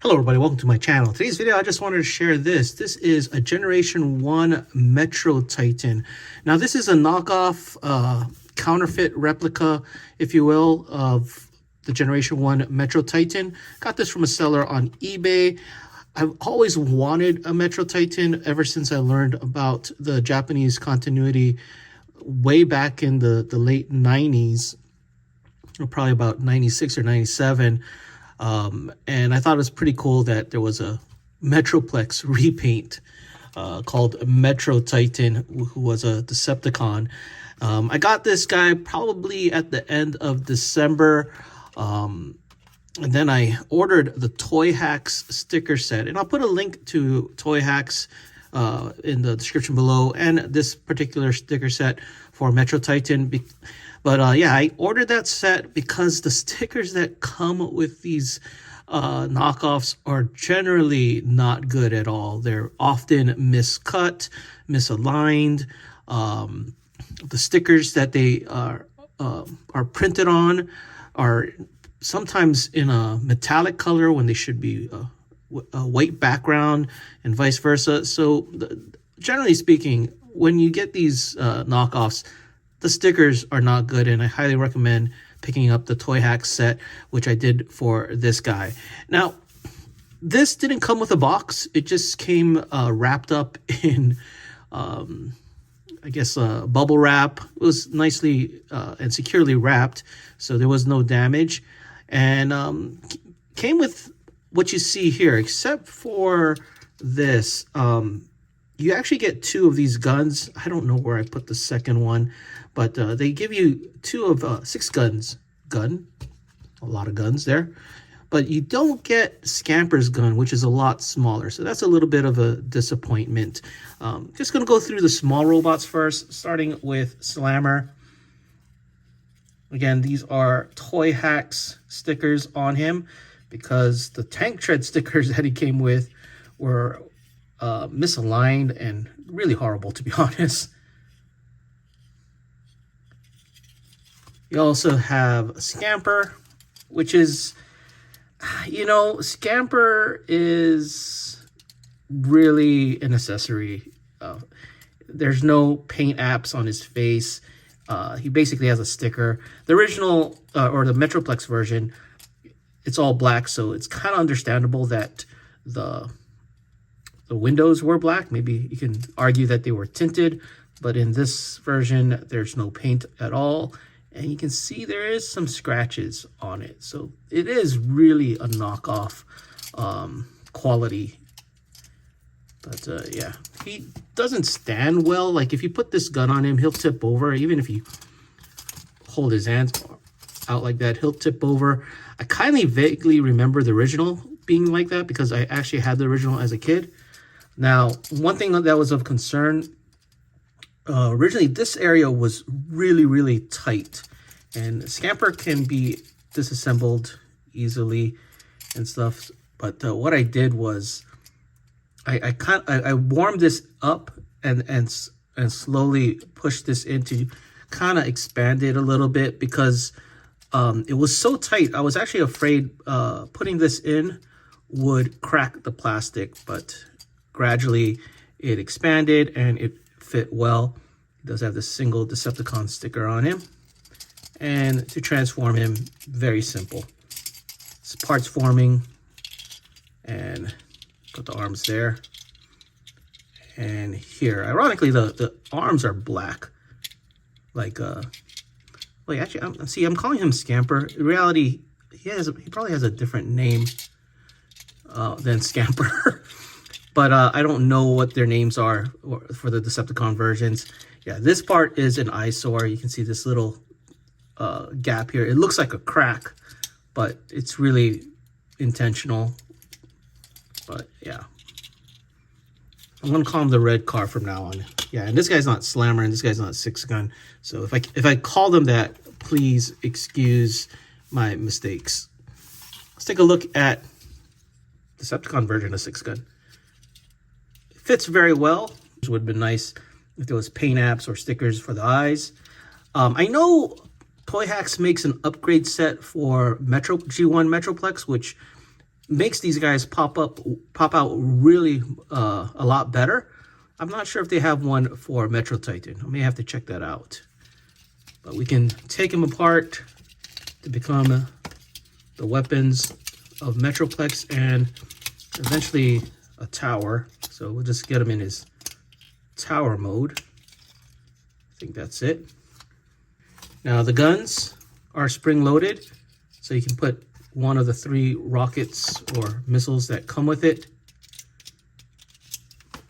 Hello everybody, welcome to my channel. Today's video, I just wanted to share this. This is a Generation 1 Metrotitan. Now this is a knockoff, counterfeit replica, if you will, of the Generation 1 Metrotitan. Got this from a seller on eBay. I've always wanted a Metrotitan ever since I learned about the Japanese continuity way back in the late 90s, or probably about 96 or 97. And I thought it was pretty cool that there was a Metroplex repaint called Metrotitan, who was a Decepticon. I got this guy probably at the end of December, and then I ordered the Toy Hacks sticker set, and I'll put a link to Toy Hacks in the description below, and this particular sticker set for Metrotitan. But yeah, I ordered that set because the stickers that come with these knockoffs are generally not good at all. They're often miscut, misaligned. The stickers that they are printed on are sometimes in a metallic color when they should be a white background, and vice versa. So generally speaking, when you get these knockoffs, the stickers are not good, and I highly recommend picking up the Toy Hacks set, which I did for this guy. Now, this didn't come with a box. It just came wrapped up in, I guess, bubble wrap. It was nicely and securely wrapped, so there was no damage. And came with what you see here, except for this. You actually get two of these guns. I don't know where I put the second one, but they give you two of 6 guns. A lot of guns there. But you don't get Scamper's gun, which is a lot smaller. So that's a little bit of a disappointment. Just going to go through the small robots first, starting with Slammer. Again, these are Toy Hacks stickers on him because the Tank Tread stickers that he came with were misaligned and really horrible, to be honest. You also have Scamper, which is, you know, Scamper is really an accessory. There's no paint apps on his face. He basically has a sticker. The original, or the Metroplex version, it's all black, so it's kind of understandable that the windows were black. Maybe you can argue that they were tinted, but in this version, there's no paint at all. And you can see there is some scratches on it. So it is really a knockoff quality. But yeah, he doesn't stand well. Like if you put this gun on him, he'll tip over. Even if you hold his hands out like that, he'll tip over. I kind of vaguely remember the original being like that because I actually had the original as a kid. Now, one thing that was of concern, originally this area was really tight, and Scamper can be disassembled easily and stuff. But what I did was I warmed this up and slowly pushed this in to kind of expand it a little bit because it was so tight. I was actually afraid putting this in would crack the plastic, but gradually it expanded and it fit well. It does have this single Decepticon sticker on him. And to transform him, very simple. It's parts forming, and put the arms there. And here, ironically, the arms are black. Like, wait, actually, I'm calling him Scamper. In reality, he probably has a different name than Scamper. But I don't know what their names are for the Decepticon versions. Yeah, this part is an eyesore. You can see this little gap here. It looks like a crack, but it's really intentional. But yeah, I'm gonna call him the red car from now on. Yeah, and this guy's not Slammer, and this guy's not 6 Gun. So if I call them that, please excuse my mistakes. Let's take a look at Decepticon version of 6 Gun. Fits very well. It would have been nice if there was paint apps or stickers for the eyes. I know Toy Hacks makes an upgrade set for G1 Metroplex, which makes these guys pop out really a lot better. I'm not sure if they have one for Metrotitan. I may have to check that out. But we can take them apart to become the weapons of Metroplex and eventually a tower. So we'll just get him in his tower mode. I think that's it. Now the guns are spring loaded, so you can put one of the 3 rockets or missiles that come with it,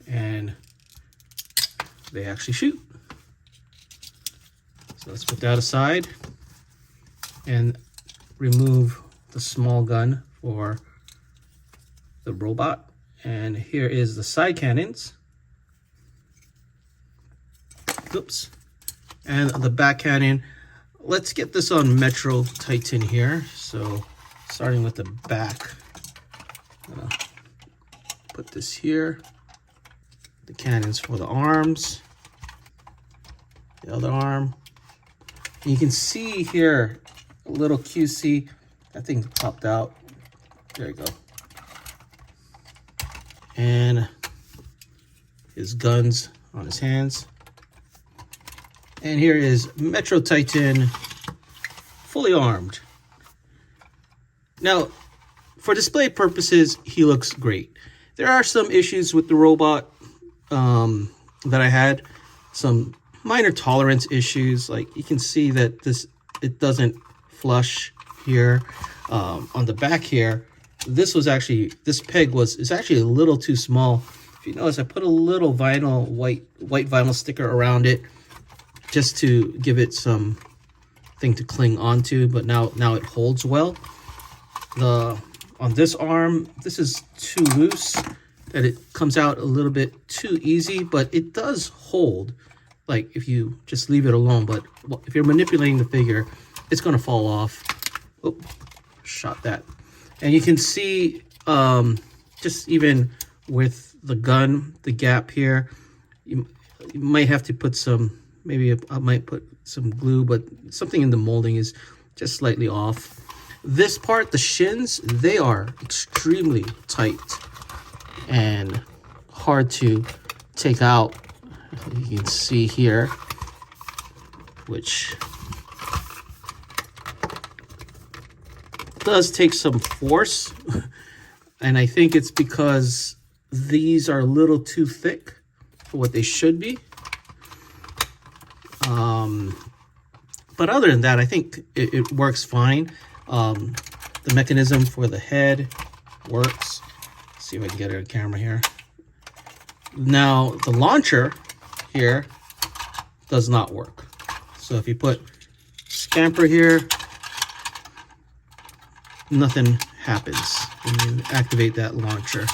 and they actually shoot. So let's put that aside and remove the small gun for the robot. And here is the side cannons. Oops. And the back cannon. Let's get this on Metrotitan here. So starting with the back, I'm gonna put this here. The cannons for the arms, the other arm. And you can see here a little QC. That thing popped out. There you go. And his guns on his hands. And here is Metrotitan fully armed. Now, for display purposes, he looks great. There are some issues with the robot that I had, some minor tolerance issues. Like you can see that it doesn't flush here. On the back here, this peg is actually a little too small. If you notice, I put a little white vinyl sticker around it just to give it some thing to cling onto, but now it holds well. On this arm, this is too loose, that it comes out a little bit too easy, but it does hold, like if you just leave it alone. But if you're manipulating the figure, it's going to fall off. Oh, shot that. And you can see just even with the gun, the gap here, you might have to put some, maybe I might put some glue, but something in the molding is just slightly off. This part, the shins, they are extremely tight and hard to take out. You can see here, which does take some force. And I think it's because these are a little too thick for what they should be. But other than that, I think it works fine. The mechanism for the head works. Let's see if I can get it on camera here. Now, the launcher here does not work. So if you put Scamper here, nothing happens when you activate that launcher.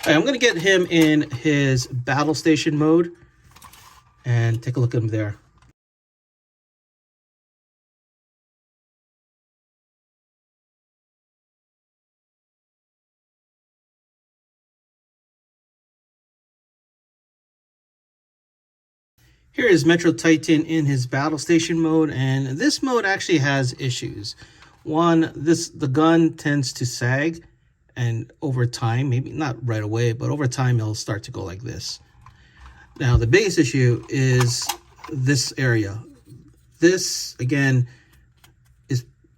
All right, I'm going to get him in his battle station mode and take a look at him there. Here is Metrotitan in his battle station mode, and this mode actually has issues. One, the gun tends to sag, and over time, maybe not right away, but over time it'll start to go like this. Now the biggest issue is this area. This again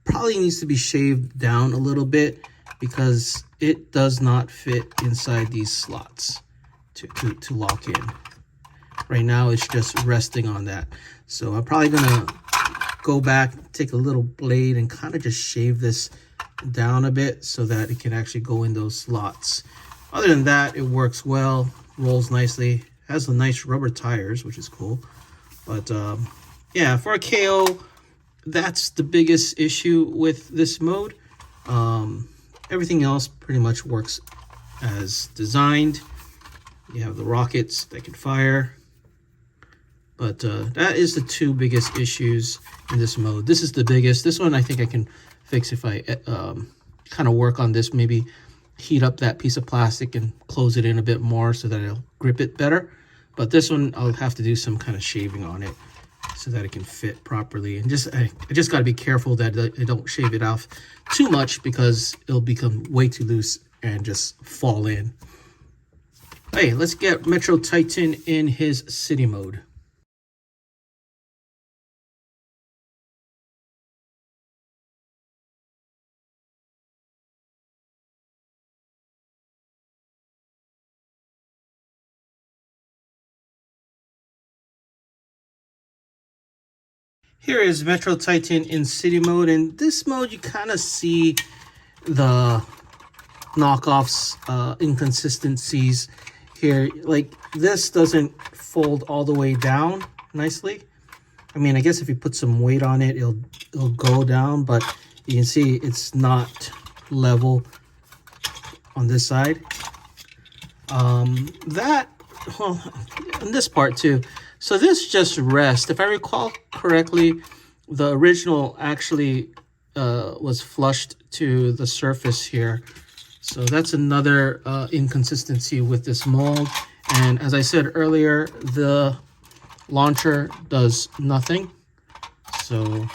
probably needs to be shaved down a little bit because it does not fit inside these slots to lock in. Right now it's just resting on that. So I'm probably gonna go back, take a little blade and kind of just shave this down a bit so that it can actually go in those slots. Other than that, it works well, rolls nicely, has the nice rubber tires, which is cool. But yeah, for a KO, that's the biggest issue with this mode. Everything else pretty much works as designed. You have the rockets that can fire. But that is the two biggest issues in this mode. This is the biggest. This one I think I can fix if I kind of work on this. Maybe heat up that piece of plastic and close it in a bit more so that it'll grip it better. But this one I'll have to do some kind of shaving on it. so that it can fit properly. And I just got to be careful that I don't shave it off too much, because it'll become way too loose and just fall in. Hey, let's get Metrotitan in his city mode. Here is Metrotitan in city mode. In this mode, you kind of see the knockoffs, inconsistencies here. Like, this doesn't fold all the way down nicely. I mean, I guess if you put some weight on it, it'll go down, but you can see it's not level on this side. Well, in this part too. So this just rests. If I recall correctly, the original actually was flushed to the surface here. So that's another inconsistency with this mold. And as I said earlier, the launcher does nothing. So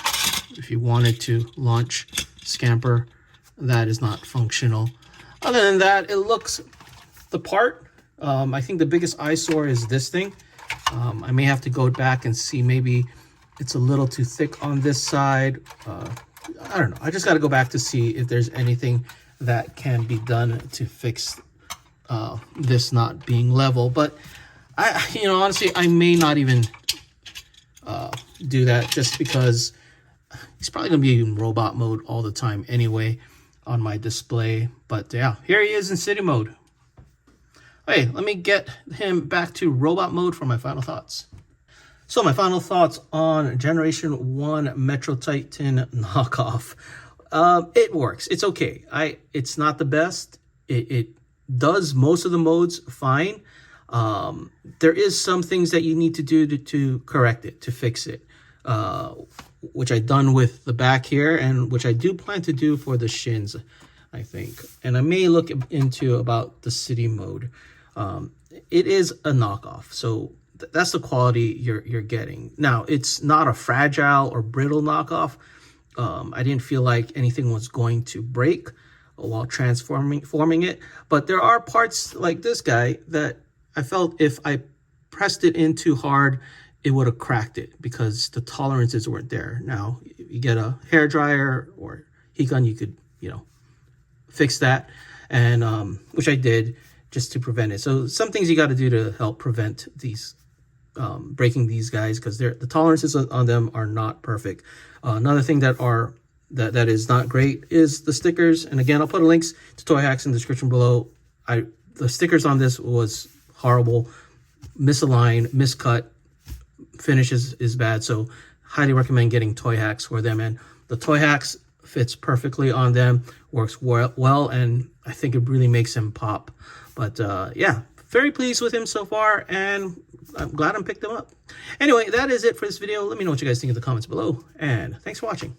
if you wanted to launch Scamper, that is not functional. Other than that, it looks the part. I think the biggest eyesore is this thing. I may have to go back and see, maybe it's a little too thick on this side. I don't know. I just got to go back to see if there's anything that can be done to fix this not being level. But honestly, I may not even do that, just because he's probably gonna be in robot mode all the time anyway on my display. But yeah, here he is in city mode. Hey, let me get him back to robot mode for my final thoughts. So my final thoughts on Generation 1 Metrotitan knockoff. It works. It's okay. It's not the best. It does most of the modes fine. There is some things that you need to do to correct it, to fix it, which I've done with the back here, and which I do plan to do for the shins, I think. And I may look into about the city mode. It is a knockoff, so that's the quality you're getting. Now, it's not a fragile or brittle knockoff. I didn't feel like anything was going to break while forming it, but there are parts like this guy that I felt if I pressed it in too hard, it would have cracked it, because the tolerances weren't there. Now, you get a hair dryer or heat gun, you could, fix that, and which I did, just to prevent it. So some things you got to do to help prevent these breaking these guys, because the tolerances on them are not perfect. Another thing that is not great is the stickers. And again, I'll put links to Toy Hacks in the description below. The stickers on this was horrible, misaligned, miscut, finish is bad. So highly recommend getting Toy Hacks for them. And the Toy Hacks fits perfectly on them, works well, and I think it really makes him pop. But yeah, very pleased with him so far, and I'm glad I picked him up. Anyway, that is it for this video. Let me know what you guys think in the comments below, and thanks for watching.